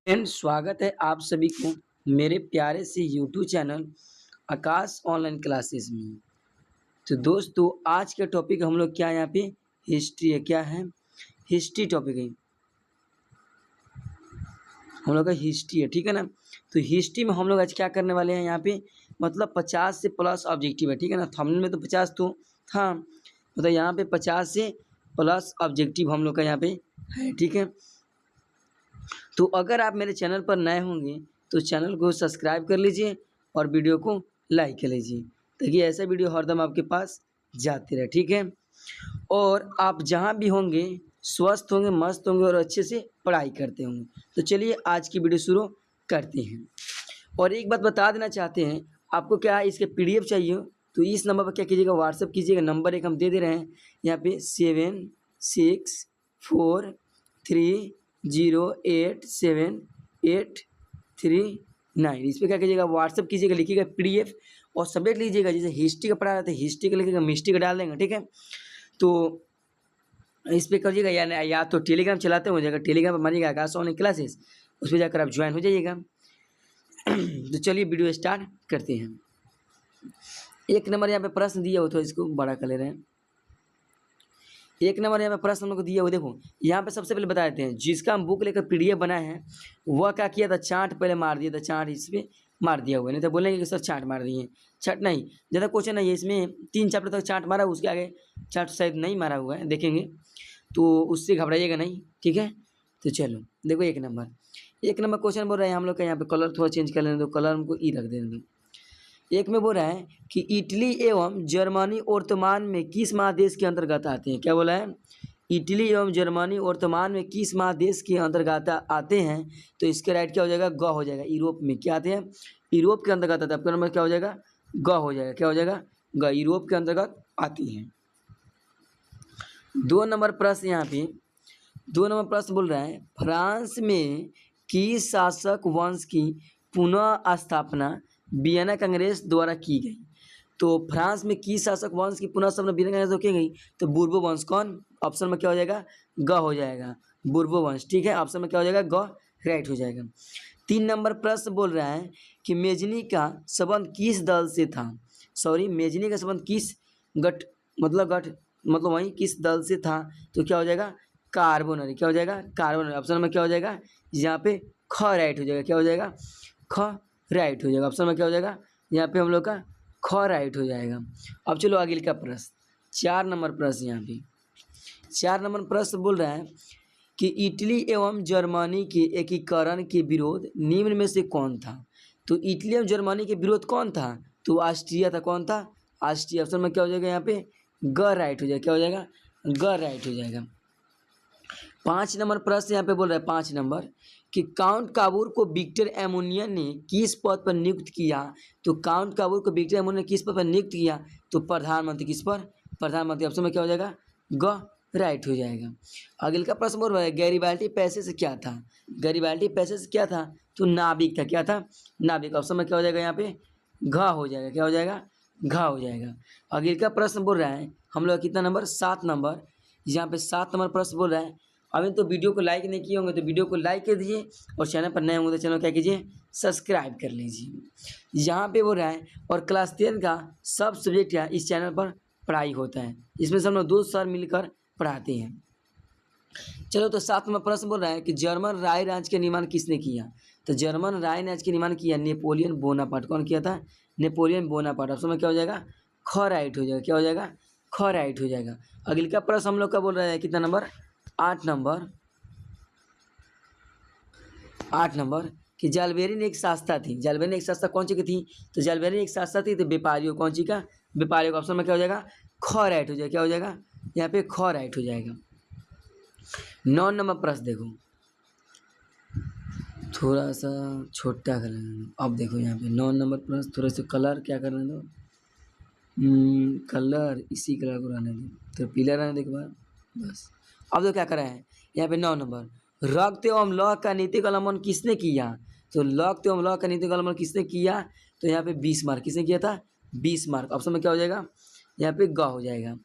And स्वागत है आप सभी को मेरे प्यारे से यूट्यूब चैनल आकाश ऑनलाइन क्लासेस में। तो दोस्तों आज का टॉपिक हम लोग क्या यहाँ पे हिस्ट्री है। क्या है? हिस्ट्री टॉपिक है हम लोग का हिस्ट्री है, ठीक है ना। तो हिस्ट्री में हम लोग आज क्या करने वाले हैं यहाँ पे, मतलब 50 से प्लस ऑब्जेक्टिव है, ठीक है ना। थंबनेल में तो 50 तो था, मतलब यहाँ पे 50 से प्लस ऑब्जेक्टिव हम लोग का यहाँ पे है, ठीक है। तो अगर आप मेरे चैनल पर नए होंगे तो चैनल को सब्सक्राइब कर लीजिए और वीडियो को लाइक कर लीजिए ताकि ऐसा वीडियो हरदम आपके पास जाते रहे, ठीक है। और आप जहाँ भी होंगे स्वस्थ होंगे, मस्त होंगे और अच्छे से पढ़ाई करते होंगे। तो चलिए आज की वीडियो शुरू करते हैं। और एक बात बता देना चाहते हैं, आपको क्या है इसके PDF चाहिए तो इस नंबर पर क्या कीजिएगा, व्हाट्सअप कीजिएगा। नंबर एक हम दे रहे हैं यहाँ पे 7643087839। इस पर क्या कीजिएगा, व्हाट्सअप कीजिएगा, लिखिएगा PDF और सब्जेक्ट लीजिएगा। जैसे हिस्ट्री का पढ़ा रहा था हिस्ट्री का लिखिएगा, मिस्ट्री का डाल देंगे, ठीक है। तो इस पर करिएगा या तो टेलीग्राम चलाते हो जाएगा, टेलीग्राम पर मानिएगा आकाश ऑनलाइन क्लासेस, उस पर जाकर आप ज्वाइन हो जाइएगा। तो चलिए वीडियो स्टार्ट करते हैं। एक नंबर यहाँ पे प्रश्न दिया हो तो इसको बड़ा कर ले रहे हैं। एक नंबर यहाँ पे प्रश्न हम लोग को दिया हुआ, देखो यहाँ पे सबसे पहले बता देते हैं। जिसका हम बुक लेकर PDF बनाए हैं वह क्या किया था, चार्ट पहले मार दिया था, चार्ट इस पर मार दिया हुआ। नहीं तो बोलेंगे कि सर चार्ट मार दिए, चार्ट नहीं, ज़्यादा क्वेश्चन नहीं है इसमें। 3 चैप्टर तक चार्ट मारा, उसके आगे चार्ट शायद नहीं मारा हुआ है, देखेंगे तो उससे घबराइएगा नहीं, ठीक है। तो चलो देखो एक नंबर क्वेश्चन बोल रहे हैं हम लोग का, यहाँ पे कलर थोड़ा चेंज कर लेने दो, कलर हमको ई रख देने दो। एक में बोल रहा है कि इटली एवं जर्मनी वर्तमान में किस महादेश के अंतर्गत आते हैं। क्या बोला है, इटली एवं जर्मनी वर्तमान में किस महादेश के अंतर्गत आते हैं। तो इसके राइट क्या हो जाएगा, ग हो जाएगा। यूरोप में क्या आते हैं, यूरोप के अंतर्गत आते हैं। आपका नंबर क्या हो जाएगा, ग हो जाएगा। क्या हो जाएगा, ग, यूरोप के अंतर्गत आती हैं। 2 नंबर प्रश्न यहाँ पे 2 नंबर प्रश्न बोल रहा है, फ्रांस में किस शासक वंश की पुनः स्थापना वियना कांग्रेस द्वारा की गई। तो फ्रांस में किस शासक वंश की पुनः स्थापना वियना कांग्रेस द्वारा की गई। तो बुर्बो वंश। कौन, ऑप्शन में क्या हो जाएगा, ग हो जाएगा, बुर्बो वंश, ठीक है। ऑप्शन में क्या हो जाएगा, ग राइट हो जाएगा। 3 नंबर प्रश्न बोल रहा है कि मेजनी का संबंध किस दल से था। सॉरी, मेजनी का संबंध किस गठ मतलब वहीं किस दल से था। तो क्या हो जाएगा, कार्बोनरी। क्या हो जाएगा, कार्बोनरी। ऑप्शन में क्या हो जाएगा, यहाँ पे ख राइट हो जाएगा। क्या हो जाएगा, ख राइट हो जाएगा। ऑप्शन में क्या हो जाएगा, यहाँ पे हम लोग का ख राइट हो जाएगा। अब चलो अगले का प्रश्न 4 नंबर प्रश्न। यहाँ पे 4 नंबर प्रश्न बोल रहा है कि इटली एवं जर्मनी के एकीकरण के विरोध निम्न में से कौन था। तो इटली एवं जर्मनी के विरोध कौन था, तो ऑस्ट्रिया था। कौन था, ऑस्ट्रिया। ऑप्शन में क्या हो जाएगा, यहाँ पे ग राइट हो जाएगा। क्या हो जाएगा, ग राइट हो जाएगा। 5 नंबर प्रश्न यहाँ पे बोल रहा है 5 नंबर कि काउंट काबूर को विक्टर एमोनियन ने किस पद पर नियुक्त किया। तो काउंट काबूर को विक्टर एमोनियन ने किस पद पर नियुक्त किया, तो प्रधानमंत्री। किस पर, प्रधानमंत्री। ऑप्शन में क्या हो जाएगा, ग राइट हो जाएगा। अगले का प्रश्न बोल रहा है गैरिबाल्डी पैसे से क्या था। गैरिबाल्डी पैसे से क्या था, तो नाविक था। क्या था, नाविक। ऑप्शन में क्या हो जाएगा, यहाँ पे घ हो जाएगा। क्या हो जाएगा, घ हो जाएगा। अगले का प्रश्न बोल रहा है हम लोग कितना नंबर, 7 नंबर। यहाँ पे 7 नंबर प्रश्न बोल रहा है, अभी तो वीडियो को लाइक नहीं किए होंगे तो वीडियो को लाइक कर दीजिए और चैनल पर नए होंगे तो चैनल क्या कीजिए, सब्सक्राइब कर लीजिए। यहाँ पे बोल रहा है और क्लास 10 का सब सब्जेक्ट है इस चैनल पर पढ़ाई होता है। इसमें से हम लोग 2 सर मिलकर पढ़ाते हैं। चलो तो 7 नंबर प्रश्न बोल रहा है कि जर्मन राय राज्य का निर्माण किसने किया। तो जर्मन राय राज्य का निर्माण किया नेपोलियन बोनापार्ट। कौन किया था, नेपोलियन बोनापार्ट। ऑप्शन में क्या हो जाएगा, ख राइट हो जाएगा। क्या हो जाएगा, ख राइट हो जाएगा। अगले का प्रश्न हम लोग का बोल रहा है कितना नंबर, 8 नंबर कि जालबेरी एक शास्त्रा थी। जालबेरी एक शास्त्रा कौन सी की थी, तो जालबेरी एक शास्त्रा थी तो व्यापारियों। कौन सी का, व्यापारियों का। ऑप्शन में क्या हो जाएगा, ख राइट हो जाएगा। क्या हो जाएगा, यहाँ पे ख राइट हो जाएगा। 9 नंबर प्रश्न देखो, थोड़ा सा छोटा कर लेना। अब देखो यहाँ पे 9 नंबर प्रश्न, थोड़ा सा कलर क्या करने दो, कलर इसी कलर को रहने दो, तो पीला रहने दो एक बार बस। अब तो क्या करा है यहाँ पे 9 नंबर, रक्त एवं लौह का नीतिक अवलंबन किसने किया। तो रक्त एवं लौह का नीतिक अवलंबन किसने किया, तो यहाँ पे 20 मार्क। किसने किया था, 20 मार्क। ऑप्शन में क्या हो जाएगा, यहाँ पे ग हो जाएगा।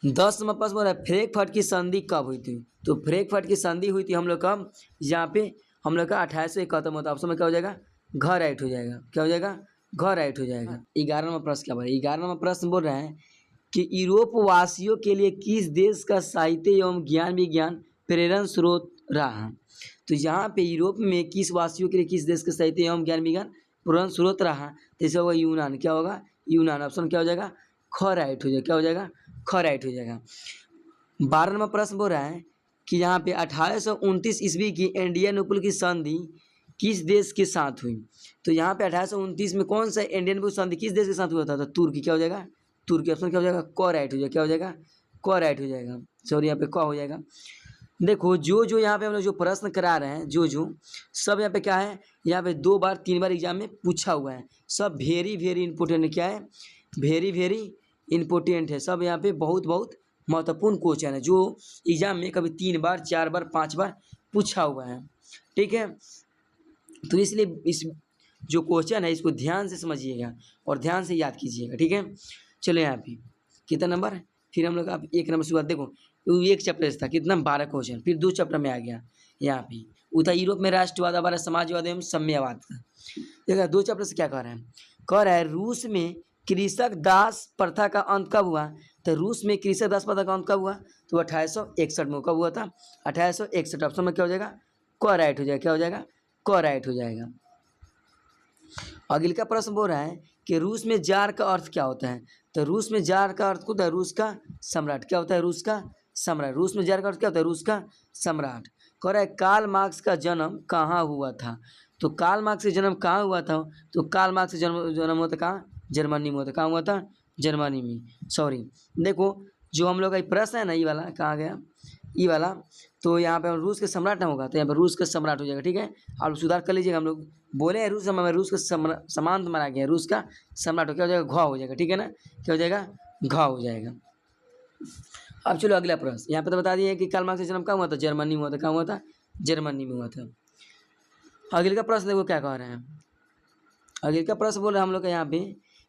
10 नंबर प्रश्न बोल रहा है फ्रैंकफर्ट की संधि कब हुई थी। तो फ्रैंकफर्ट की संधि हुई थी हम लोग कब, यहाँ पे हम लोग का 2871 में होता है। ऑप्शन में क्या हो जाएगा, घ राइट हो जाएगा। क्या हो जाएगा, घ राइट हो जाएगा। 11 नंबर प्रश्न क्या बोल रहा है, 11 नंबर प्रश्न बोल रहा है कि यूरोप वासियों के लिए किस देश का साहित्य एवं ज्ञान विज्ञान प्रेरण स्रोत रहा। तो यहाँ पे यूरोप में किस वासियों के लिए किस देश का साहित्य एवं ज्ञान विज्ञान प्रेरण स्रोत रहा, तो इसे होगा यूनान। क्या होगा, यूनान। ऑप्शन क्या हो जाएगा, ख राइट हो जाएगा। क्या हो जाएगा, ख राइट हो जाएगा। 12 नंबर प्रश्न बोल रहा है कि यहाँ पे 1829 ईस्वी की इंडियनपोल की संधि किस देश के साथ हुई। तो यहाँ पे 1829 में कौन सा इंडियनपोल संधि किस देश के साथ हुआ था, तो तुर्की। क्या हो जाएगा, तुर्की। ऑप्शन क्या हो जाएगा, क राइट हो जाएगा। क्या हो जाएगा, क राइट हो जाएगा। सॉरी, यहाँ पे क हो जाएगा। देखो जो यहाँ पे हम लोग जो प्रश्न करा रहे हैं, जो सब यहाँ पे क्या है, यहाँ पे 2 बार 3 बार एग्जाम में पूछा हुआ है। सब वेरी वेरी इंपॉर्टेंट क्या है, वेरी वेरी इंपॉर्टेंट है। सब यहाँ पे बहुत बहुत महत्वपूर्ण क्वेश्चन है जो एग्जाम में कभी 3 बार 4 बार 5 बार पूछा हुआ है। ठीक है, तो इसलिए इस जो क्वेश्चन है इसको ध्यान से समझिएगा और ध्यान से याद कीजिएगा। ठीक है, चलो यहाँ पे कितना नंबर, फिर हम लोग आप 1 नंबर शुरुआत। देखो एक चैप्टर से था कितना 12 क्वेश्चन, फिर 2 चैप्टर में आ गया यहाँ पे उत्तर यूरोप में राष्ट्रवाद, हमारा समाजवाद एवं साम्यवाद का। देखा 2 चैप्टर से क्या कह रहा है, कह रहा है रूस में कृषक दास प्रथा का अंत कब हुआ। तो रूस में कृषक दास प्रथा का अंत कब हुआ, तो 1861 में। कब हुआ था, 1861। ऑप्शन में क्या हो जाएगा, क राइट हो जाएगा। क्या हो जाएगा, क राइट हो जाएगा। अगले का प्रश्न बोल रहा है कि रूस में जार का अर्थ क्या होता है। तो रूस में जार का अर्थ होता है रूस का सम्राट। क्या होता है, रूस का सम्राट। रूस में जार का अर्थ क्या होता है, रूस का सम्राट। कह रहा है कार्ल मार्क्स का जन्म कहाँ हुआ था। तो कार्ल मार्क्स का जन्म कहाँ हुआ था, तो कार्ल मार्क्स का जन्म हुआ था कहाँ, जर्मनी में हुआ था। कहाँ हुआ था, जर्मनी में। सॉरी, देखो जो हम लोग का प्रश्न है ना, ये वाला कहाँ गया, ये वाला। तो यहाँ पे रूस के सम्राट ना होगा, तो यहाँ पे रूस का सम्राट हो जाएगा। ठीक है, आप सुधार कर लीजिएगा। हम लोग बोले हैं रूस में रूस का समान माना गया, रूस का सम्राट हो, क्या हो जाएगा, घ हो जाएगा। ठीक है ना, क्या हो जाएगा, घ हो जाएगा। अब चलो अगला प्रश्न, यहाँ पे तो बता दिए कि कार्ल मार्क्स का जन्म कहाँ हुआ था, जर्मनी में हुआ था। कहाँ हुआ था, जर्मनी में हुआ था। अगले का प्रश्न देखो क्या कह रहे हैं। अगले का प्रश्न बोल रहे हैं हम लोग का यहाँ पे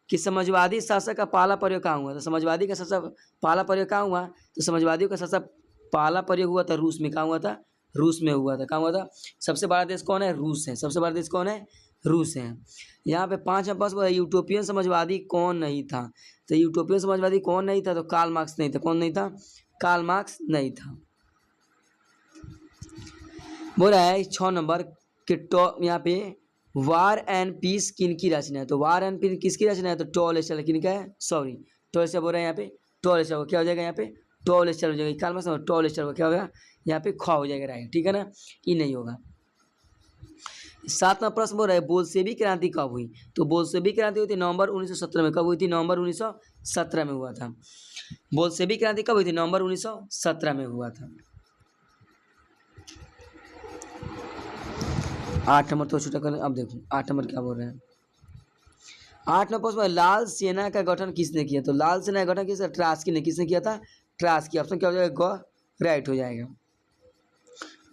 कि समाजवादी शासक का पहला प्रयोग कहाँ हुआ था। समाजवादी का शासक पहला प्रयोग कहाँ हुआ, तो समाजवादियों का शासक पहला प्रयोग हुआ था रूस में। कहाँ हुआ था, रूस में हुआ था। कहाँ हुआ था, सबसे बड़ा देश कौन है, रूस है। सबसे बड़ा देश कौन है, रूस है। यहाँ पे 5 में प्रश्न यूटोपियन समाजवादी कौन नहीं था। तो यूटोपियन समाजवादी कौन नहीं था, तो कार्ल मार्क्स नहीं था। कौन नहीं था, कार्ल मार्क्स नहीं था। बोल रहा है 6 नंबर के टॉप यहाँ पे वार एंड पीस किन की रचना है। तो वार एंड पीस किसकी रचना है, तो टॉलस्टॉय किन का है, सॉरी टॉलस्टॉय बोल रहे हैं यहाँ पे, टॉलस्टॉय। क्या हो जाएगा यहाँ पे, टॉलस्टॉय हो जाएगा। कार्ल मार्क्स टॉलस्टॉय क्या होगा, यहाँ पे ख हो जाएगा राइट। ठीक है ना, ये नहीं होगा। 7वां प्रश्न बोल रहा है बोल्शेविक क्रांति कब हुई। तो बोल्शेविक क्रांति हुई थी नवंबर 1917 में। कब हुई थी, नवंबर 1917 में हुआ था। बोल्शेविक क्रांति कब हुई थी, नवंबर 1917 में हुआ था। 8 नंबर तो छूटा कर। अब देखो 8 नंबर क्या बोल रहे हैं। 8 नंबर प्रश्न, लाल सेना का गठन किसने किया। तो लाल सेना का गठन किसने, ट्रास्की ने। किसने किया था, ट्रास्की। ऑप्शन क्या हो जाएगा, ग राइट हो जाएगा।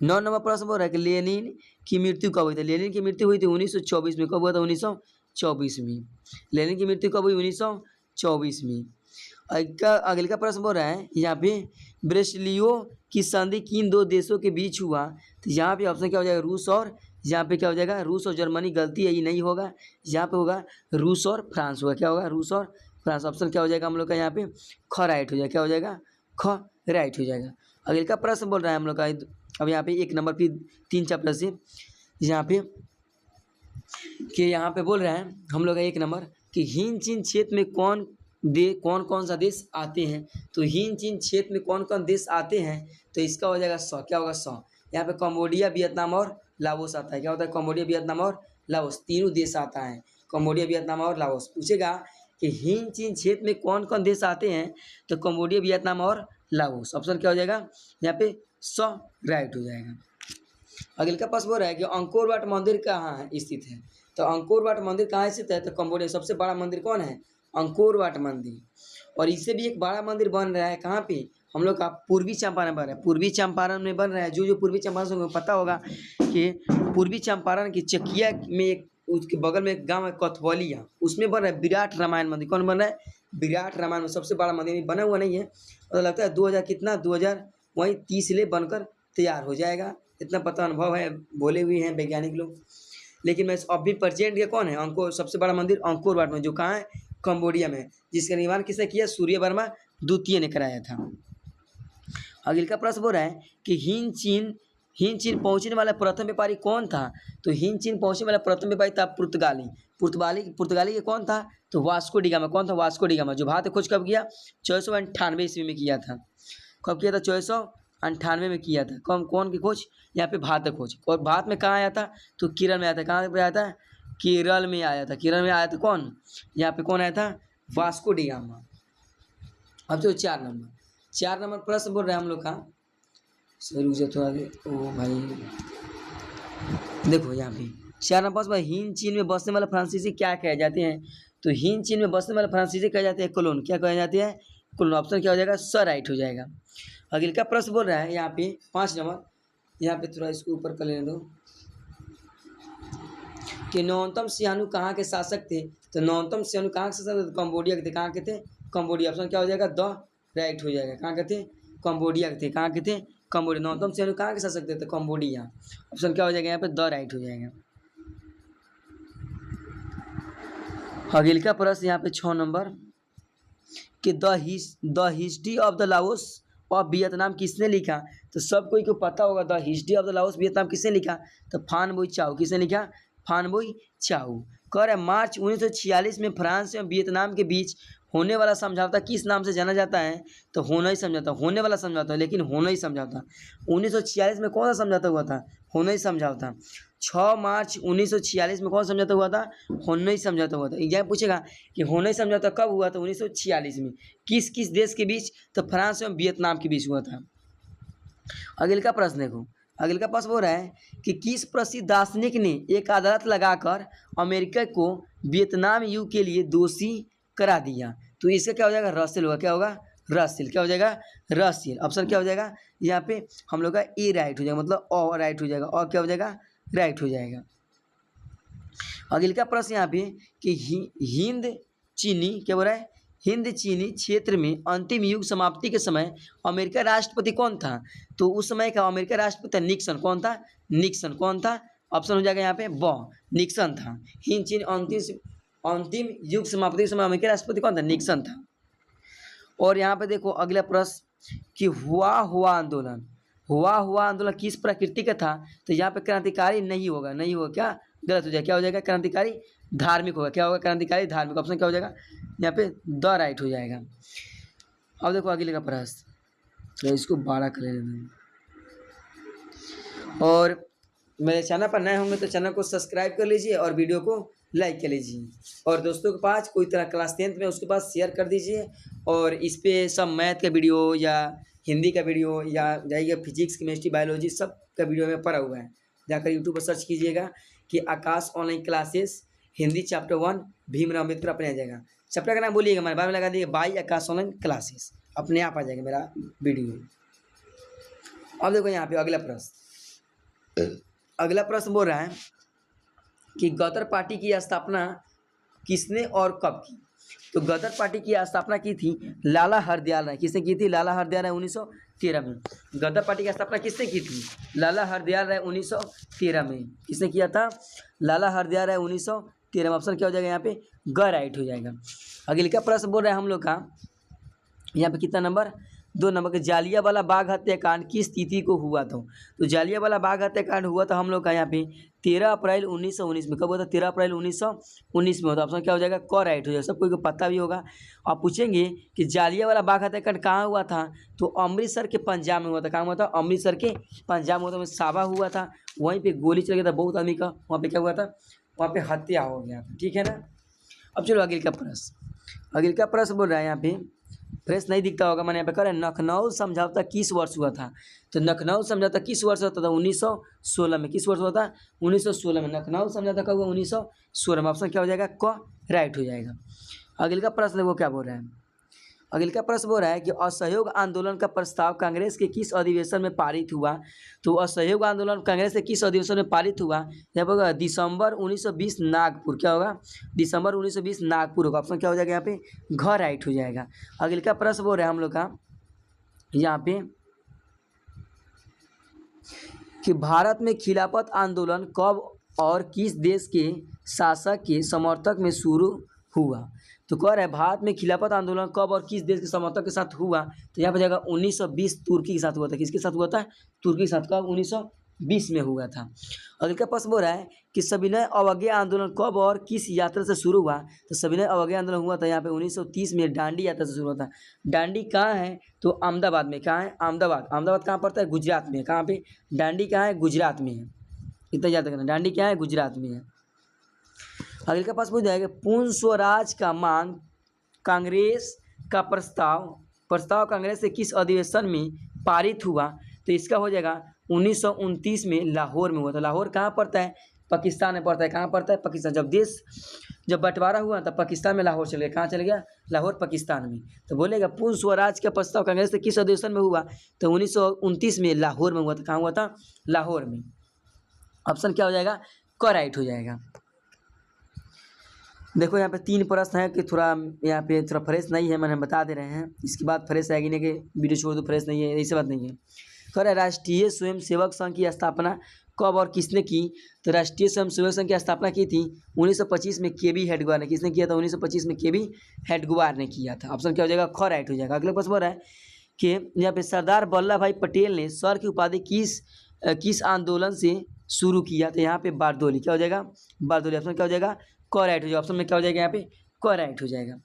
9 नंबर प्रश्न बोल रहा है कि लेनिन की मृत्यु कब हुई थी। लेनिन की मृत्यु हुई थी 1924 में। कब हुआ था, 1924 में। लेनिन की मृत्यु कब हुई, 1924 में। अगले का प्रश्न बोल रहा है यहाँ पे ब्रेसिलियो की संधि किन 2 देशों के बीच हुआ। तो यहाँ पे ऑप्शन क्या हो जाएगा, रूस और, यहाँ पे क्या हो जाएगा, रूस और जर्मनी। गलती है, ये नहीं होगा। यहाँ पे होगा रूस और फ्रांस होगा। क्या होगा, रूस और फ्रांस। ऑप्शन क्या हो जाएगा हम लोग का यहाँ पे, ख राइट हो जाएगा। क्या हो जाएगा, ख राइट हो जाएगा। अगले का प्रश्न बोल रहा है हम लोग का अब यहाँ पे 1 नंबर फिर 3 चैप्टर से यहाँ पे कि यहाँ पे बोल रहे हैं हम लोग का 1 नंबर कि हिंद चीन क्षेत्र में कौन कौन सा देश आते हैं। तो हिंद चीन क्षेत्र में कौन कौन देश आते हैं, तो इसका हो जाएगा 100। क्या होगा, 100। यहाँ पे कम्बोडिया, वियतनाम और लाओस आता है। क्या होता है, कम्बोडिया, वियतनाम और लाओस, तीनों देश आता है। कम्बोडिया, वियतनाम और लाओस। पूछेगा कि हिंद चीन क्षेत्र में कौन कौन देश आते हैं, तो कम्बोडिया, वियतनाम और लाओस। ऑप्शन क्या हो जाएगा यहाँ पे, 100 राइट हो जाएगा। अगले का प्रश्न बोल रहा है कि अंकोर वाट मंदिर कहाँ स्थित है। तो अंकोर वाट मंदिर कहाँ स्थित है, तो कम्बोडिया। सबसे बड़ा मंदिर कौन है, अंकोर वाट मंदिर। और इससे भी एक बड़ा मंदिर बन रहा है कहाँ पे, हम लोग का पूर्वी चंपारण बन रहा है। पूर्वी चंपारण में बन रहा है। जो पूर्वी चंपारण से पता होगा कि पूर्वी चंपारण की चकिया में एक उसके बगल में एक गाँव है कथवलिया, उसमें बन रहा है विराट रामायण मंदिर। कौन बन रहा है, विराट रामायण में सबसे बड़ा मंदिर बना हुआ नहीं है। और लगता है 2000 कितना 2000 वही 30 ले बनकर तैयार हो जाएगा। इतना पता अनुभव है, बोले हुए हैं वैज्ञानिक लोग। लेकिन मैं अभी प्रेजेंट के कौन है, अंकोर सबसे बड़ा मंदिर अंकोर वाट में, जो कहाँ है, कंबोडिया में, जिसका निर्माण किसने किया, सूर्य वर्मा द्वितीय ने कराया था। अगले का प्रश्न बोल रहा है कि हिंद चीन पहुंचने वाला प्रथम व्यापारी कौन था। तो हिंद चीन पहुंचने वाला प्रथम व्यापारी था पुर्तगाली। पुर्तगाली के कौन था, तो वास्को डी गामा। कौन था, वास्को डी गामा, जो भारत खोज कब किया, 1498 ईस्वी में किया था। कब किया था, 1498 में किया था। कौन की खोज, यहाँ पे भारत खोज। और भारत में कहाँ आया था, तो केरल में आया था। कहाँ पे आया था, केरल में आया था। केरल में आया था कौन, यहाँ पे कौन आया था, वास्को डी गामा। अब जो 4 नंबर प्रश्न बोल रहे हैं हम लोग का, सर रुक जाओ थोड़ा देर, ओ भाई देखो यहाँ पे 4 नंबर प्रश्न, हिंद चीन में बसने वाले फ्रांसीसी क्या कहे जाते हैं। तो हिंद चीन में बसने वाले फ्रांसीसी कहे जाते हैं कोलोन। क्या कहे जाते हैं, कोलोन। ऑप्शन क्या हो जाएगा, स राइट हो जाएगा। अगले का प्रश्न बोल रहा है यहाँ पे 5 नंबर, यहाँ पे थोड़ा इसको ऊपर कर लेने दो, कि नौतम सिहानु कहाँ के शासक थे। तो नौतम सिहानु कहाँ के शासक थे, कंबोडिया के थे। कहाँ के थे, कंबोडिया। ऑप्शन क्या हो जाएगा, द राइट हो जाएगा। कहाँ के थे, कंबोडिया के थे। कहाँ के थे, कंबोडिया। नौतम सिहानु कहाँ के शासक थे, तो कंबोडिया। ऑप्शन क्या हो जाएगा यहाँ पे, द राइट हो जाएगा। अगले का प्रश्न यहाँ पे 6 नंबर, कि the history of the Laos of Vietnam किसने लिखा। तो सब कोई को पता होगा the history of the Laos Vietnam किसने लिखा, तो फान बोई चाओ। किसने लिखा, फान बोई चाओ। कह रहे मार्च 1946 में फ्रांस और वियतनाम के बीच होने वाला समझौता किस नाम से जाना जाता है, तो होनोई समझौता। होने वाला समझौता, लेकिन होनोई समझौता। 1946 में कौन सा समझौता हुआ था, होनोई समझौता। 6 मार्च 1946 में कौन समझौता हुआ था, होनोई समझौता हुआ था। एग्जाम पूछेगा कि होनोई समझौता कब हुआ था, 1946 में। किस किस देश के बीच, तो फ्रांस एवं वियतनाम के बीच हुआ था। अगले का प्रश्न देखो, अगले का प्रश्न हो रहा है कि किस प्रसिद्ध दार्शनिक ने एक अदालत लगाकर अमेरिका को वियतनाम युद्ध के लिए दोषी करा दिया। तो इसका क्या हो जाएगा, रसेल होगा। क्या होगा, रसेल। क्या हो जाएगा, रसेल। ऑप्शन क्या हो जाएगा यहाँ पे हम लोग का ए राइट हो जाएगा, मतलब और राइट हो जाएगा। और क्या हो जाएगा, राइट हो जाएगा। अगले का प्रश्न यहाँ पे कि हिंद चीनी, क्या बोल रहा है, हिंद चीनी क्षेत्र में अंतिम युग समाप्ति के समय अमेरिका राष्ट्रपति कौन था। तो उस समय का अमेरिका राष्ट्रपति निक्सन। कौन था, निक्सन। कौन था, ऑप्शन हो जाएगा यहाँ पे ब, निक्सन था। हिंद चीन अंतिम युग समाप्ति के समय अमेरिका राष्ट्रपति कौन था, निक्सन था। और यहाँ पे देखो अगला प्रश्न कि हुआ आंदोलन किस प्रकृति का था। तो यहाँ पे क्रांतिकारी नहीं होगा, क्या गलत हो जाएगा। क्या हो जाएगा, क्रांतिकारी धार्मिक होगा। क्या होगा, क्रांतिकारी धार्मिक। ऑप्शन क्या हो जाएगा यहाँ पे, द राइट हो जाएगा। अब देखो अगले का प्रश्न, तो इसको 12 कर लेना। और मेरे चैनल पर नए होंगे तो चैनल को सब्सक्राइब कर लीजिए और वीडियो को लाइक कर लीजिए। और दोस्तों के पास कोई तरह क्लास 10th में उसके पास शेयर कर दीजिए। और इस पे सब मैथ का वीडियो या हिंदी का वीडियो या जाइए फिजिक्स केमिस्ट्री बायोलॉजी सब का वीडियो में पड़ा हुआ है। जाकर यूट्यूब पर सर्च कीजिएगा कि Aakash online classes Hindi chapter 1 Bhimrao Ambedkar, अपने आ जाएगा। चैप्टर का नाम बोलिएगा, हमारे बारे में लगा दिए बाई आकाश ऑनलाइन क्लासेस, अपने आप आ जाएगा मेरा वीडियो। अब देखो यहाँ पे अगला प्रश्न बोल रहा है कि गदर पार्टी की स्थापना किसने और कब की। तो गदर पार्टी की स्थापना की थी लाला हरदयाल राय। किसने की थी, लाला हरदयाल राय 1913 में। गदर पार्टी की स्थापना किसने की थी, लाला हरदयाल राय 1913 में। किसने किया था, लाला हरदयाल राय 1913 में। ऑप्शन क्या हो जाएगा यहाँ पे, ग राइट हो जाएगा। अगले का प्रश्न बोल रहे हैं हम लोग का यहाँ पे कितना नंबर, 2 नंबर के, जालियांवाला बाग हत्याकांड किस तिथि को हुआ था। तो जालियांवाला बाग हत्याकांड हुआ था हम लोग का यहाँ पे 13 अप्रैल 1919 में। कब हुआ था, 13 अप्रैल 1919 में होता। ऑप्शन क्या हो जाएगा, क राइट हो जाएगा। सब कोई को पता भी होगा। आप पूछेंगे कि जालियांवाला बाग हत्याकांड कहाँ हुआ था, तो अमृतसर के पंजाब में हुआ था। कहाँ हुआ था, अमृतसर के पंजाब में हुआ था। सावा हुआ था, वहीं पर गोली चल गया था बहुत आदमी का। वहाँ पर क्या हुआ था, वहाँ पर हत्या हो गया था। ठीक है ना। अब चलो अगले का प्रश्न बोल रहा है यहाँ पे, फ्रेश नहीं दिखता होगा, मैंने यहाँ पे कह रहा है लखनऊ समझौता किस वर्ष हुआ था। तो लखनऊ समझौता किस वर्ष होता था, 1916 में। किस वर्ष हुआ था, 1916 में। लखनऊ समझौता कब हुआ, 1916 में। ऑप्शन क्या हो जाएगा, क राइट हो जाएगा। अगले का प्रश्न वो क्या बोल रहा है, अगले का प्रश्न बोल रहा है कि असहयोग आंदोलन का प्रस्ताव कांग्रेस के किस अधिवेशन में पारित हुआ। तो असहयोग आंदोलन कांग्रेस के किस अधिवेशन में पारित हुआ, यहाँ पर दिसंबर 1920 नागपुर। क्या होगा, दिसंबर 1920 नागपुर होगा। ऑप्शन क्या हो जाएगा यहाँ पे, घ राइट हो जाएगा। अगले का प्रश्न बोल रहे हैं हम लोग का यहाँ पे कि भारत में खिलाफत आंदोलन कब और किस देश के शासक के समर्थक में शुरू हुआ। तो कह रहा है भारत में खिलाफत आंदोलन कब और किस देश के समर्थक के साथ हुआ। तो यहाँ पर जाएगा 1920 तुर्की के साथ हुआ था। किसके साथ हुआ था? तुर्की के साथ। कब? 1920 में हुआ था। अगले का प्रश्न बोल रहा है कि सविनय अवज्ञा आंदोलन कब और किस यात्रा से शुरू हुआ। तो सविनय अवज्ञा आंदोलन हुआ था यहाँ पे 1930 में दांडी यात्रा से शुरू हुआ था। दांडी कहाँ है? तो अहमदाबाद में। कहाँ है? अहमदाबाद। अहमदाबाद कहाँ पड़ता है? गुजरात में। कहाँ पे? दांडी कहाँ है? गुजरात में है। इतना याद रखना, दांडी क्या है? गुजरात में है। अगले का पास पूछ जाएगा पूर्ण स्वराज का मांग कांग्रेस का प्रस्ताव कांग्रेस से किस अधिवेशन में पारित हुआ। तो इसका हो जाएगा 1929 में लाहौर में हुआ था। लाहौर कहाँ पड़ता है? पाकिस्तान में पड़ता है। कहाँ पड़ता है? पाकिस्तान। जब बंटवारा हुआ तब पाकिस्तान में लाहौर चले गया। कहाँ चले गया? लाहौर पाकिस्तान में। तो बोलेगा पूर्ण स्वराज का प्रस्ताव कांग्रेस से किस अधिवेशन में हुआ। तो 1929 में लाहौर में हुआ था। कहाँ हुआ था? लाहौर में। ऑप्शन क्या हो जाएगा? क राइट हो जाएगा। देखो यहाँ पे 3 प्रश्न है कि थोड़ा यहाँ पे थोड़ा फ्रेश नहीं है, मैंने बता दे रहे हैं। इसके बाद फ्रेश आएगी नहीं कि वीडियो छोड़ दो फ्रेश नहीं है, ऐसी बात नहीं है। कह रहा राष्ट्रीय स्वयंसेवक संघ की स्थापना कब और किसने की। तो राष्ट्रीय स्वयंसेवक संघ की स्थापना की थी 1925 में केबी हेडगेवार ने। किसने किया था? 1925 में केबी हेडगेवार ने किया था। ऑप्शन क्या हो जाएगा? ख राइट हो जाएगा। अगले प्रश्न बोल रहा है कि यहाँ पे सरदार वल्लभ भाई पटेल ने सर की उपाधि किस आंदोलन से शुरू किया। तो यहाँ पे बारदोली। क्या हो जाएगा? बारदोली। ऑप्शन क्या हो जाएगा? क राइट हो जाएगा। ऑप्शन में क्या हो जाएगा? यहाँ पे क राइट हो जाएगा।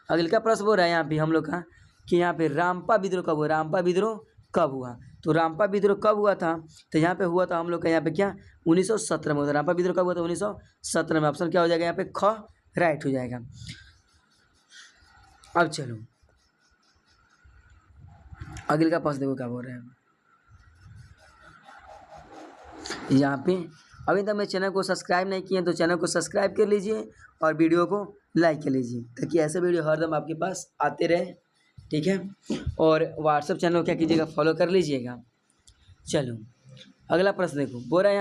अगले का प्रश्न बोल रहा है यहाँ पे हम लोग का कि यहाँ पे रामपा विद्रोह कब हुआ। रामपा विद्रोह कब हुआ? तो रामपा विद्रोह कब हुआ था? तो यहाँ पे हुआ था हम लोग का यहाँ पे क्या 1917 में हुआ था। रामपा विद्रोह कब हुआ था? 1917 में। ऑप्शन क्या हो जाएगा? यहाँ पे ख राइट हो जाएगा। अब चलो अगले का प्रश्न देखो क्या बोल रहे हैं यहाँ पे। अभी तक मेरे चैनल को सब्सक्राइब नहीं किए तो चैनल को सब्सक्राइब कर लीजिए और वीडियो को लाइक कर लीजिए ताकि ऐसे वीडियो हरदम आपके पास आते रहे, ठीक है। और व्हाट्सएप चैनल को क्या कीजिएगा? फॉलो कर लीजिएगा। चलो अगला प्रश्न देखो, बोल रहा है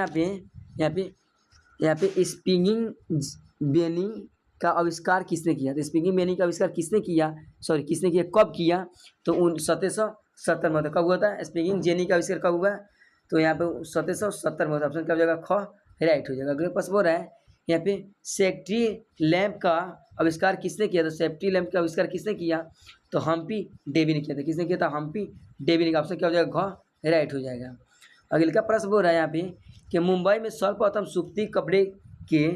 यहाँ पे स्पिनिंग बेनी का आविष्कार किसने किया। तो स्पिनिंग बेनी का आविष्कार किसने किया कब किया। तो 1770 में। कब हुआ था? स्पिनिंग जेनी का आविष्कार कब हुआ? तो यहाँ पे 1770 में होता है। ऑप्शन क्या हो जाएगा? ख राइट हो जाएगा। अगले प्रश्न बोल रहा है यहाँ पे सेफ्टी लैंप का आविष्कार किसने किया। तो सेफ्टी लैंप का आविष्कार किसने किया? तो हम्पी डेवी ने किया था। किसने किया था? हम्पी डेवी ने। ऑप्शन क्या हो जाएगा? घ राइट हो जाएगा। अगले का प्रश्न बोल रहा है यहाँ पे कि मुंबई में सर्वप्रथम सूती कपड़े के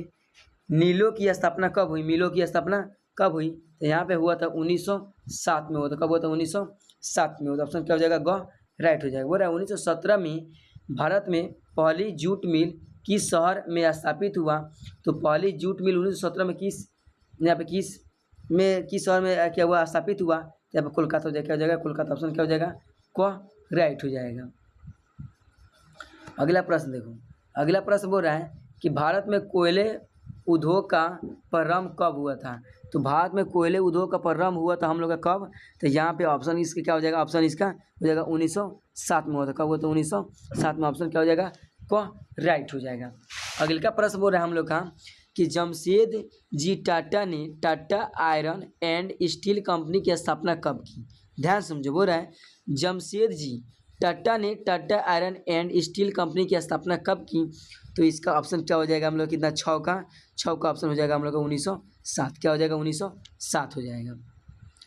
मिलों की स्थापना कब हुई। मिलों की स्थापना कब हुई? तो यहाँ पे हुआ था 1907 में हुआ था। कब हुआ था? 1907 में हुआ था। ऑप्शन क्या हो जाएगा? ग राइट हो जाएगा। बोल रहा है 1917 में भारत में पहली जूट मिल किस शहर में स्थापित हुआ। तो पहली जूट मिल 1917 में किस शहर में क्या हुआ? स्थापित हुआ। तो यहाँ पर कोलकाता हो जाएगा। क्या हो जाएगा? कोलकाता। ऑप्शन क्या हो जाएगा? क राइट हो जाएगा। अगला प्रश्न देखो, अगला प्रश्न बोल रहा है कि भारत में कोयले उद्योग का प्रारंभ कब हुआ था। तो भारत में कोयले उद्योग का प्रारंभ हुआ था हम लोग का कब। तो यहाँ पे ऑप्शन इसका क्या हो जाएगा? ऑप्शन इसका हो जाएगा 1907 में हुआ था। कब हुआ था? 1907 में। ऑप्शन क्या हो जाएगा? क राइट हो जाएगा। अगले का प्रश्न बोल रहा है हम लोग का कि जमशेद जी टाटा ने Tata iron and steel company की स्थापना कब की। ध्यान समझो, बोल रहा है जमशेद जी टाटा ने Tata iron and steel company की स्थापना कब की। तो इसका ऑप्शन क्या हो जाएगा हम लोग कितना? 6 का ऑप्शन हो जाएगा हम लोग का 1907। क्या हो जाएगा? 1907 हो जाएगा।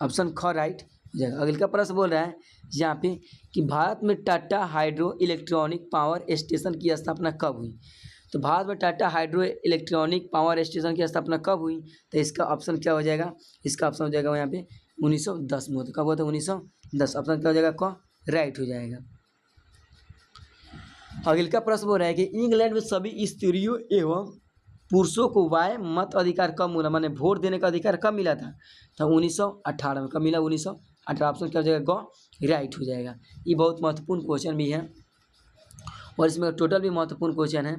ऑप्शन ख राइट हो जाएगा। अगले का प्रश्न बोल रहा है यहाँ पे कि भारत में Tata hydro electronic power station की स्थापना कब हुई। तो भारत में Tata hydro electronic power station की स्थापना कब हुई। तो इसका ऑप्शन क्या हो जाएगा? इसका ऑप्शन हो जाएगा यहाँ पे 1910 में। कब हुआ था? 1910। ऑप्शन क्या हो जाएगा? क राइट हो जाएगा। अगले का प्रश्न बोल रहा है कि इंग्लैंड में सभी स्त्रियों एवं पुरुषों को वाय मत अधिकार कब मिला, माने वोट देने का अधिकार कब मिला था। तो 1918 में। कब मिला? 1918। ऑप्शन क्या हो जाएगा? ग राइट हो जाएगा। ये बहुत महत्वपूर्ण क्वेश्चन भी है और इसमें टोटल भी महत्वपूर्ण क्वेश्चन है।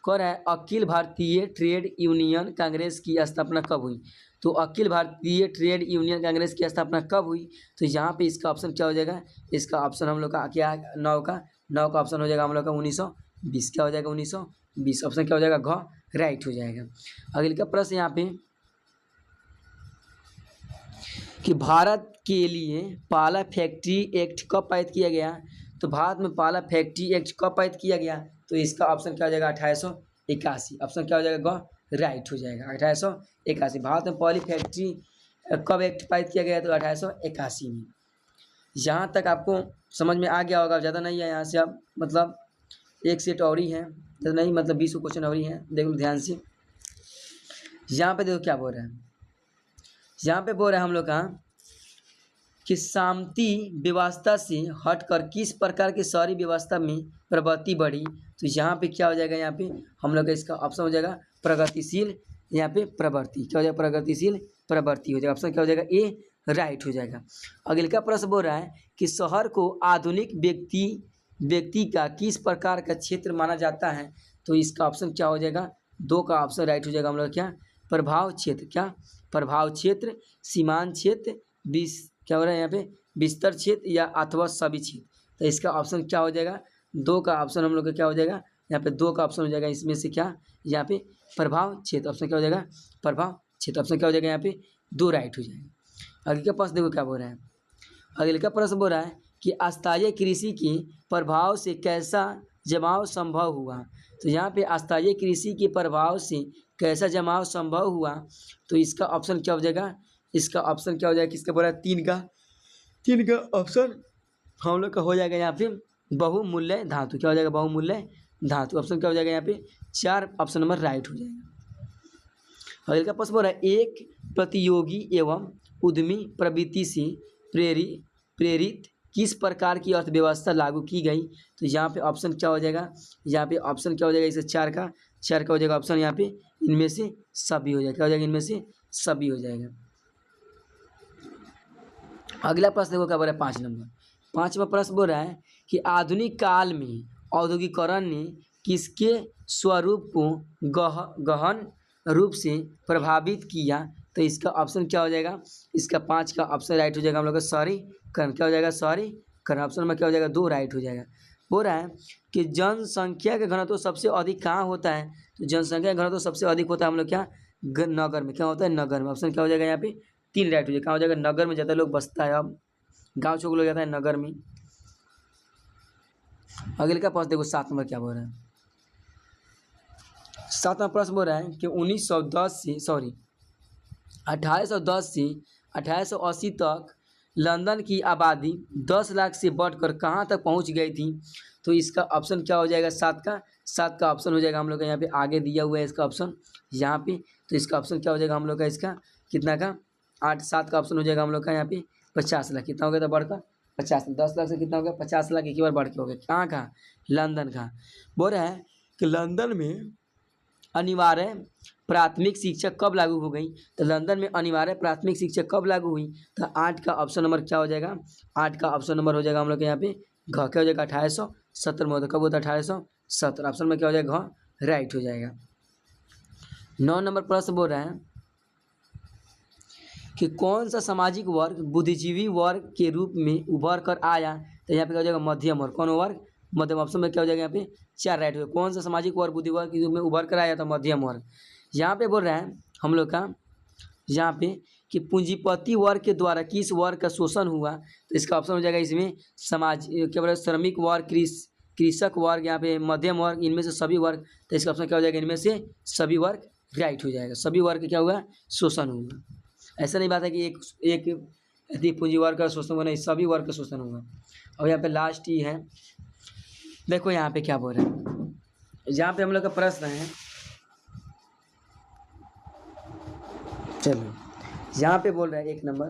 कह रहा है अखिल भारतीय ट्रेड यूनियन कांग्रेस की स्थापना कब हुई। तो अखिल भारतीय ट्रेड यूनियन कांग्रेस की स्थापना कब हुई। तो यहाँ पे इसका ऑप्शन क्या हो जाएगा? इसका ऑप्शन हम लोग का क्या है? 9 का ऑप्शन हो जाएगा हम लोग का 1920। क्या हो जाएगा? 1920। ऑप्शन क्या हो जाएगा? घ राइट हो जाएगा। अगले का प्रश्न यहाँ पे कि भारत के लिए पाला फैक्ट्री एक्ट कब पारित किया गया। तो भारत में पाला फैक्ट्री एक्ट कब पारित किया गया। तो इसका ऑप्शन क्या हो जाएगा 1881। ऑप्शन क्या हो जाएगा ग राइट हो जाएगा 1881। भारत में पहली फैक्ट्री कब एक्ट पारित किया गया? तो 1881 में। यहाँ तक आपको समझ में आ गया होगा, ज़्यादा नहीं है। यहाँ से आप मतलब एक सेट और ही है, ज़्यादा नहीं, मतलब 20 क्वेश्चन और ही है। देख लो ध्यान से। यहाँ पे देखो क्या बोल रहा है, यहाँ पे बोल रहा है हम लोग का कि सामंती व्यवस्था से हटकर किस प्रकार की शहरी व्यवस्था में प्रगति बढ़ी? तो यहाँ पे क्या हो जाएगा, यहाँ पे हम लोग का इसका ऑप्शन हो जाएगा प्रगतिशील, यहाँ पे प्रवृत्ति। क्या हो जाएगा? प्रगतिशील प्रवृत्ति हो जाएगा। ऑप्शन क्या हो जाएगा? ए राइट हो जाएगा। अगले का प्रश्न बोल रहा है कि शहर को आधुनिक व्यक्ति का किस प्रकार का क्षेत्र माना जाता है? तो इसका ऑप्शन क्या हो जाएगा? 2 का ऑप्शन राइट हो जाएगा हम लोग क्या? प्रभाव क्षेत्र। क्या? प्रभाव क्षेत्र, सीमांत क्षेत्र, क्या हो रहा है यहाँ पे? बिस्तर क्षेत्र या अथवा सभी क्षेत्र। तो इसका ऑप्शन क्या हो जाएगा? 2 का ऑप्शन हम लोग का क्या हो जाएगा? यहाँ पे 2 का ऑप्शन हो जाएगा। इसमें से क्या? यहाँ पे प्रभाव क्षेत्र। ऑप्शन क्या हो जाएगा? प्रभाव क्षेत्र। ऑप्शन क्या हो जाएगा? यहाँ पे 2 राइट हो जाएगा। अगले का प्रश्न देखो क्या बोल रहा है। अगले का प्रश्न बोल रहा है कि अस्थायी कृषि के प्रभाव से कैसा जमाव संभव हुआ? तो यहाँ पे अस्थायी कृषि के प्रभाव से कैसा जमाव संभव हुआ? तो इसका ऑप्शन क्या हो जाएगा? इसका ऑप्शन क्या हो जाएगा? किसका बोला है? 3 का ऑप्शन हम लोग का हो जाएगा यहाँ पे बहुमूल्य धातु। क्या हो जाएगा? बहुमूल्य धातु। ऑप्शन क्या हो जाएगा? यहाँ पे 4 ऑप्शन नंबर राइट हो जाएगा। अगले का प्रश्न बोल रहा है एक प्रतियोगी एवं उद्यमी प्रवृत्ति से प्रेरित किस प्रकार की अर्थव्यवस्था लागू की गई? तो यहाँ पे ऑप्शन क्या हो जाएगा? यहाँ पे ऑप्शन क्या हो जाएगा? इसे 4 का हो जाएगा ऑप्शन। यहाँ पे इनमें से सभी हो जाएगा। क्या हो जाएगा? इनमें से सभी हो जाएगा। अगला प्रश्न देखो क्या बोल रहा है 5 नंबर। 5वां प्रश्न बोल रहा है कि आधुनिक काल में औद्योगिकरण ने किसके स्वरूप को गहन रूप से प्रभावित किया? तो इसका ऑप्शन क्या हो जाएगा? इसका 5 का ऑप्शन राइट हो जाएगा हम लोग का शहरीकरण। क्या हो जाएगा? शहरीकरण। ऑप्शन में क्या हो जाएगा? 2 राइट हो जाएगा। बोल रहा है कि जनसंख्या का घनत्व सबसे अधिक कहाँ होता है? तो जनसंख्या का घनत्व सबसे अधिक होता है हम लोग क्या? नगर में। क्या होता है? नगर में। ऑप्शन क्या हो जाएगा? यहाँ पे 3 राइट हो जाएगा। कहाँ हो जाएगा? नगर में ज़्यादा लोग बसता है। अब गाँव छोड़ लोग जाता है नगर में। अगले का प्रश्न देखो 7 नंबर क्या बोल रहा है। 7वां प्रश्न बोल रहा है कि 1810 से 1880 तक लंदन की आबादी 10 लाख से बढ़कर कहाँ तक पहुँच गई थी? तो इसका ऑप्शन क्या हो जाएगा? 7 का ऑप्शन हो जाएगा हम लोग का। यहाँ पे आगे दिया हुआ है इसका ऑप्शन यहाँ पे। तो इसका ऑप्शन क्या हो जाएगा हम लोग का? इसका कितना का? 7 का ऑप्शन हो जाएगा हम लोग का यहाँ पे 50 लाख। कितना हो गया था बढ़कर? 50। 10 लाख से कितना हो गया? 50 लाख एक ही बार बढ़ के हो गया। कहाँ का? लंदन का। बोल रहा है कि लंदन में अनिवार्य प्राथमिक शिक्षा कब लागू हो गई? तो लंदन में अनिवार्य प्राथमिक शिक्षा कब लागू हुई? तो 8 का ऑप्शन नंबर क्या हो जाएगा? 8 का ऑप्शन नंबर हो जाएगा हम लोग के यहाँ पे घ। क्या हो जाएगा? 1870 में होता। कब होता है? 1870। ऑप्शन में क्या हो जाएगा? घ राइट हो जाएगा। 9 नंबर प्रश्न बोल रहा है कि कौन सा सामाजिक वर्ग बुद्धिजीवी वर्ग के रूप में उभर कर आया? तो यहाँ पे क्या हो जाएगा? मध्यम वर्ग। कौन वर्ग? मध्यम। ऑप्शन में क्या हो जाएगा? यहाँ पे 4 राइट हो। कौन सा सामाजिक वर्ग बुद्धि वर्ग के रूप में उभर कर आया था? मध्यम वर्ग। यहाँ पे बोल रहा है हम लोग का यहाँ पे कि पूंजीपति वर्ग के द्वारा किस वर्ग का शोषण हुआ? तो इसका ऑप्शन हो जाएगा इसमें समाज क्या बोल रहा है? श्रमिक वर्ग, कृषक वर्ग, यहाँ पे मध्यम वर्ग, इनमें से सभी वर्ग। तो इसका ऑप्शन क्या हो जाएगा? इनमें से सभी वर्ग राइट हो जाएगा। सभी वर्ग का क्या हुआ? शोषण हुआ। ऐसा नहीं बात है कि एक यदि पूंजी वर्ग का शोषण हुआ, नहीं, सभी वर्ग का शोषण हुआ। और यहाँ पे लास्ट ही है, देखो यहाँ पे क्या बोल रहे हैं। यहाँ पे हम लोग का प्रश्न है, चलो यहाँ पे बोल रहे हैं 1 नंबर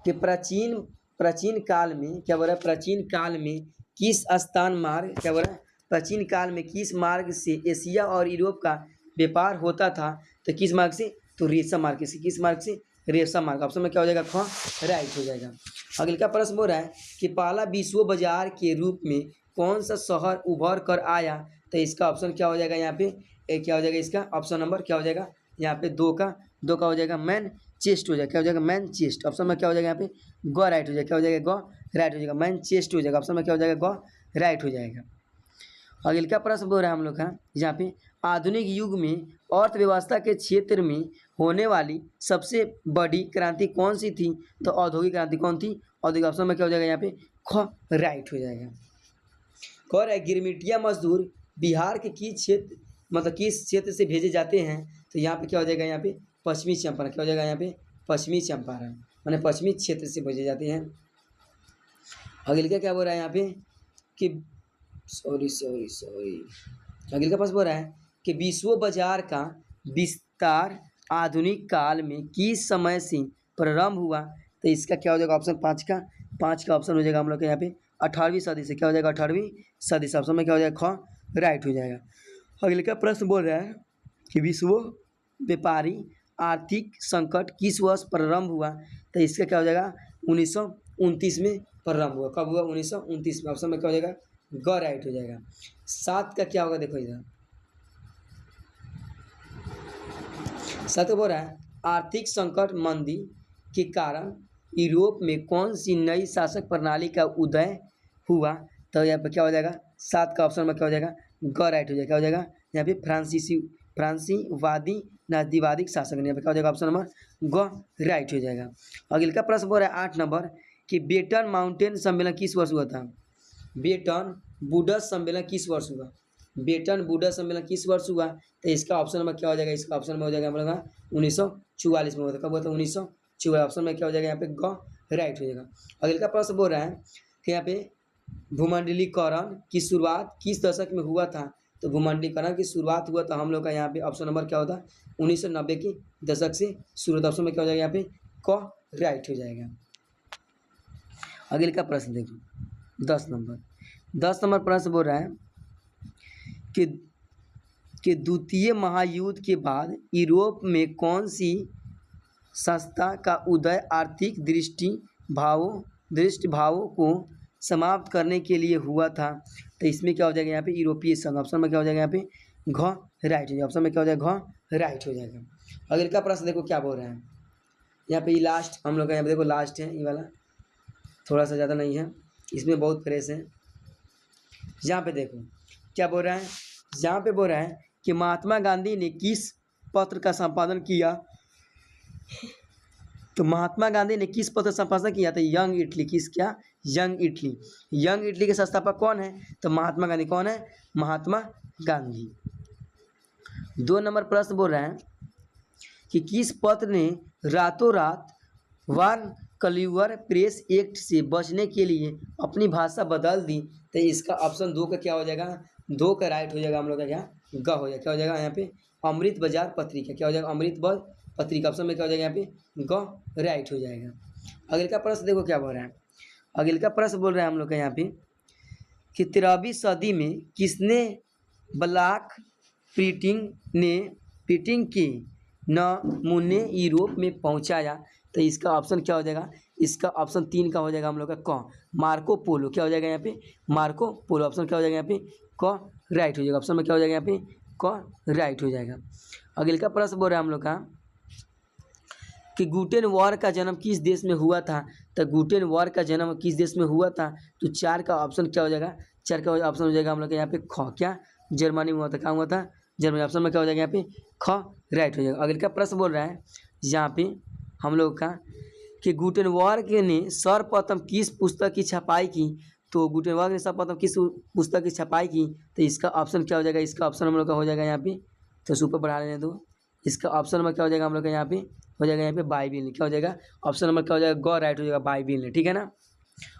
कि प्राचीन काल में क्या बोल रहा है? प्राचीन काल में किस स्थान मार्ग क्या बोल रहा है? प्राचीन काल में किस मार्ग से एशिया और यूरोप का व्यापार होता था? तो किस मार्ग से? तो रेशम मार्ग से। किस मार्ग से? रेशम मार्ग। ऑप्शन में क्या हो जाएगा? ख राइट हो जाएगा। अगले का प्रश्न बोल रहा है कि पहला विश्व बाजार के रूप में कौन सा शहर उभर कर आया? तो इसका ऑप्शन क्या हो जाएगा? यहाँ पे क्या हो जाएगा? इसका ऑप्शन नंबर क्या हो जाएगा? यहाँ पे 2 का हो जाएगा मैनचेस्टर हो जाएगा। क्या हो जाएगा? मैनचेस्टर। ऑप्शन में क्या हो जाएगा? यहाँ पे ग राइट हो जाएगा। क्या हो जाएगा? ग राइट हो जाएगा। मैनचेस्टर हो जाएगा। ऑप्शन में क्या हो जाएगा? ग राइट हो जाएगा। अगले का प्रश्न बोल रहा है हम लोग का यहाँ पे आधुनिक युग में अर्थव्यवस्था के क्षेत्र में होने वाली सबसे बड़ी क्रांति कौन सी थी? तो औद्योगिक क्रांति। कौन थी? औद्योगिक। ऑप्शन में क्या हो जाएगा? यहाँ पे ख राइट हो जाएगा। कह रहा है गिरमिटिया मजदूर बिहार के किस क्षेत्र मतलब किस क्षेत्र से भेजे जाते हैं, तो यहाँ पे क्या हो जाएगा, यहाँ पे पश्चिमी चंपारण, क्या हो जाएगा यहाँ पे पश्चिमी चंपारण, माने पश्चिमी क्षेत्र से भेजे जाते हैं। अगले का क्या बोल रहा है यहाँ पे कि अगले का पास बोल रहा है कि विश्व बाजार का विस्तार आधुनिक काल में किस समय से प्रारंभ हुआ, तो इसका क्या हो जाएगा ऑप्शन 5 का ऑप्शन हो जाएगा हम लोग के यहाँ पे 18वीं सदी से, क्या हो जाएगा 18वीं सदी से, ऑप्शन में क्या हो जाएगा ख राइट हो जाएगा। अगले का प्रश्न बोल रहा है कि विश्व व्यापारी आर्थिक संकट किस वर्ष प्रारंभ हुआ, तो इसका क्या हो जाएगा 1929 में प्रारंभ हुआ। कब हुआ 1929 में, ऑप्शन में क्या हो जाएगा ग राइट हो जाएगा। 7 का क्या होगा देखो इधर, 7 बोल रहा है आर्थिक संकट मंदी के कारण यूरोप में कौन सी नई शासक प्रणाली का उदय हुआ, तो यहाँ पे क्या हो जाएगा 7 का ऑप्शन में क्या हो जाएगा ग राइट हो जाएगा। क्या हो जाएगा यहाँ पे फ्रांसीवादी नास्तिकवादी शासक, यहाँ पे क्या हो जाएगा ऑप्शन नंबर ग राइट हो जाएगा। अगले का प्रश्न बोल रहा है 8 नंबर कि बेटन माउंटेन सम्मेलन किस वर्ष हुआ था, बेटन वुड्स सम्मेलन किस वर्ष हुआ, बेटन वुड्स सम्मेलन किस वर्ष हुआ, तो इसका ऑप्शन नंबर क्या हो जाएगा, इसका ऑप्शन में हो जाएगा हम लोग 1944 में हुआ था। कब हुआ था 1944, ऑप्शन में क्या हो जाएगा यहाँ पे ग राइट हो जाएगा। अगले का प्रश्न बोल रहा है कि यहाँ पे भूमंडलीकरण की शुरुआत किस दशक में हुआ था, तो भूमंडलीकरण की शुरुआत हुआ था हम लोग का यहाँ पे ऑप्शन नंबर क्या होता है 1990 की दशक से शुरू, ऑप्शन में क्या हो जाएगा यहाँ पे क राइट हो जाएगा। अगले का प्रश्न देखो 10 नंबर प्रश्न बोल रहा है कि द्वितीय महायुद्ध के बाद यूरोप में कौन सी संस्था का उदय आर्थिक दृष्टिभावों को समाप्त करने के लिए हुआ था, तो इसमें क्या हो जाएगा यहाँ पे यूरोपीय संघ, ऑप्शन में क्या हो जाएगा यहाँ पे घ राइट हो जाएगा, ऑप्शन में क्या हो जाएगा घ राइट हो जाएगा। अगले का प्रश्न देखो क्या बोल रहा है यहाँ पे, लास्ट हम लोग का यहाँ पे देखो लास्ट है, ये वाला थोड़ा सा ज़्यादा नहीं है, इसमें बहुत फ्रेश है। यहाँ पे देखो क्या बोल रहा है, यहाँ पे बोल रहा है कि महात्मा गांधी ने किस पत्र का संपादन किया, तो महात्मा गांधी ने किस पत्र संपादन किया था यंग इटली, किस क्या यंग इटली के संस्थापक कौन है, तो महात्मा गांधी। कौन है महात्मा गांधी। 2 नंबर प्रश्न बोल रहा है कि किस पत्र ने रातों रात वार कल्यूर प्रेस एक्ट से बचने के लिए अपनी भाषा बदल दी, तो इसका ऑप्शन 2 का क्या हो जाएगा 2 का राइट हो जाएगा हम लोग का यहाँ ग हो जाएगा। क्या हो जाएगा यहाँ पे अमृत बाजार पत्रिका, क्या हो जाएगा अमृत पत्रिका, ऑप्शन में क्या हो जाएगा यहाँ पे ग राइट हो जाएगा। अगले का प्रश्न देखो क्या बोल रहा है, अगले का प्रश्न बोल रहा है हम लोग का यहाँ पे कि 13वीं सदी में किसने ब्लॉक प्रिंटिंग के नमूने यूरोप में पहुँचाया, तो इसका ऑप्शन क्या हो जाएगा, इसका ऑप्शन 3 का हो जाएगा हम लोग का क मार्को पोलो, क्या हो जाएगा यहाँ पे मार्को पोलो, ऑप्शन क्या हो जाएगा यहाँ पे क राइट हो जाएगा, ऑप्शन में क्या हो जाएगा यहाँ पे क राइट हो जाएगा। अगले का प्रश्न बोल रहा है हम लोग का कि गुटेनबर्ग का जन्म किस देश में हुआ था, तो गुटेनबर्ग का जन्म किस देश में हुआ था, तो 4 का ऑप्शन क्या हो जाएगा, 4 का ऑप्शन हो जाएगा हम लोग के यहाँ पे ख, क्या जर्मनी में हुआ था, क्या हुआ था जर्मनी, ऑप्शन में क्या हो जाएगा यहाँ पे ख राइट हो जाएगा। अगले का प्रश्न बोल रहा है यहाँ पे हम लोग का कि गुटेनबर्ग ने सर्वप्रथम किस पुस्तक की छपाई की, तो गुटेनबर्ग ने सर्वप्रथम किस पुस्तक की छपाई की, तो इसका ऑप्शन क्या हो जाएगा, इसका ऑप्शन हम लोग का हो जाएगा यहाँ पे, तो सुपर बढ़ा लेने दो, इसका ऑप्शन नंबर क्या हो जाएगा हम लोग का यहाँ पे हो जाएगा यहाँ पे बाइबिल, क्या हो जाएगा ऑप्शन नंबर क्या हो जाएगा ग राइट हो जाएगा बाइबिल, ठीक है ना।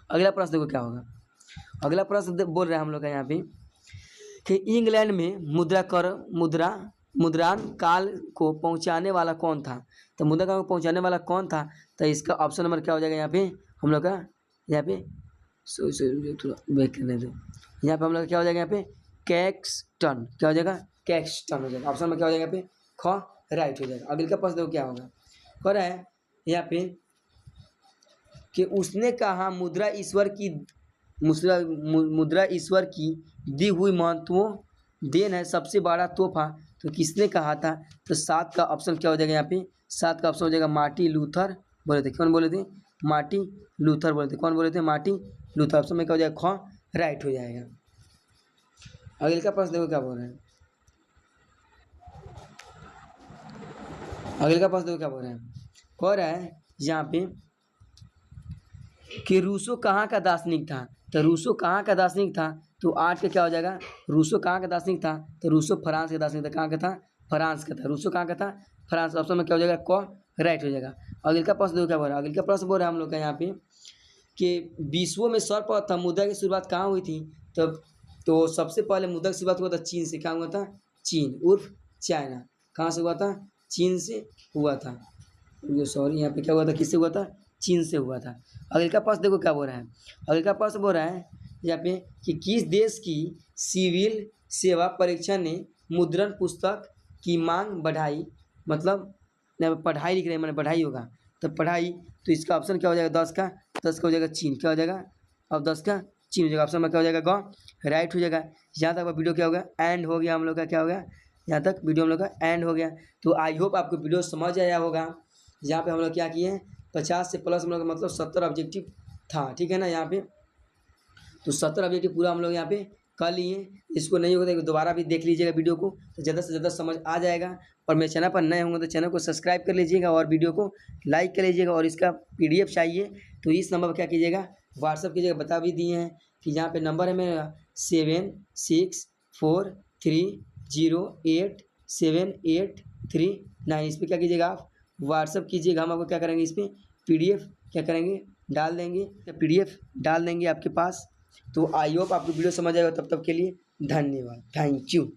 अगला प्रश्न देखो क्या होगा, अगला प्रश्न बोल रहे हैं हम लोग का यहाँ पे कि इंग्लैंड में मुद्रान काल को पहुँचाने वाला कौन था, तो मुद्रा काल को पहुँचाने वाला कौन था, तो इसका ऑप्शन नंबर क्या हो जाएगा यहाँ पे हम लोग का यहाँ पे थोड़ा वेट करने दो, यहाँ पे हम लोग क्या हो जाएगा यहाँ पे कैक्सटन, क्या हो जाएगा कैक्सटन हो जाएगा, ऑप्शन में क्या हो जाएगा यहाँ पे ख राइट हो जाएगा। अगले का प्रश्न देखो क्या होगा, कह रहा है यहाँ पे कि उसने कहा मुद्रा ईश्वर की दी हुई महत्वपूर्ण देन है, सबसे बड़ा तोहफा, तो किसने कहा था, तो 7 का ऑप्शन क्या हो जाएगा यहाँ पे 7 का ऑप्शन हो जाएगा मार्टिन लूथर बोले थे, कौन बोले थे मार्टिन लूथर बोले थे, कौन बोले थे मार्टिन लूथर, ऑप्शन में क्या हो जाएगा ख राइट हो जाएगा। अगले का प्रश्न देखो क्या बोल रहे हैं, अगले का प्रश्न देखो क्या बोल रहे हैं, कह रहा है यहाँ पे कि रूसो कहाँ का दार्शनिक था, तो रूसो कहाँ का दार्शनिक था, तो 8 का क्या हो जाएगा, रूसो कहाँ का दार्शनिक था, तो रूसो फ्रांस का दार्शनिक था। कहाँ का था, फ्रांस का था। रूसो कहाँ का था, फ्रांस। ऑप्शन में क्या हो जाएगा, क राइट हो जाएगा। अगले का प्रश्न देखो क्या बोल रहा है। अगले का प्रश्न बोल रहा है हम लोग का यहाँ पे कि विश्व में सर्वप्रथम मुद्रा की शुरुआत कहाँ हुई थी, तो सबसे पहले मुद्रा की शुरुआत हुआ था चीन से। कहाँ हुआ था, चीन उर्फ चाइना। कहाँ से हुआ था, चीन से हुआ था। सॉरी यहाँ पे क्या हुआ था, किससे हुआ था, चीन से हुआ था। अगले का प्रश्न देखो क्या बोल रहा है। अगले का प्रश्न बोल रहा है यहाँ पे कि किस देश की सिविल सेवा परीक्षा ने मुद्रण पुस्तक की मांग बढ़ाई, मतलब यहाँ पे पढ़ाई लिख रहे हैं, मैंने पढ़ाई होगा तो पढ़ाई, तो इसका ऑप्शन क्या हो जाएगा, 10 का हो जाएगा चीन। क्या हो जाएगा, अब 10 का चीन हो जाएगा। ऑप्शन में क्या हो जाएगा, ग राइट हो जाएगा। यहाँ तक वीडियो क्या हो गया, एंड हो गया हम लोग का। क्या हो गया, यहाँ तक वीडियो हम लोग का एंड हो गया। तो आई होप आपको वीडियो समझ आया होगा। यहाँ पे हम लोग क्या किए हैं, 50 से प्लस हम लोग का मतलब 70 ऑब्जेक्टिव था, ठीक है ना। यहाँ पे तो 70 ऑब्जेक्टिव पूरा हम लोग यहाँ पे कर लिए। इसको नहीं होगा तो दोबारा भी देख लीजिएगा वीडियो को, तो ज़्यादा से ज़्यादा समझ आ जाएगा। और मेरे चैनल पर नए होंगे तो चैनल को सब्सक्राइब कर लीजिएगा और वीडियो को लाइक कर लीजिएगा। और इसका PDF चाहिए तो इस नंबर पर क्या कीजिएगा, व्हाट्सअप कीजिएगा। बता भी दिए हैं कि यहाँ पे नंबर है मेरा 7643087839। इस पर क्या कीजिएगा, आप व्हाट्सअप कीजिएगा। हम आपको क्या करेंगे, इस पर PDF क्या करेंगे, डाल देंगे, PDF डाल देंगे आपके पास। तो आई होप आपको वीडियो समझ आएगा। तब तक के लिए धन्यवाद, थैंक यू।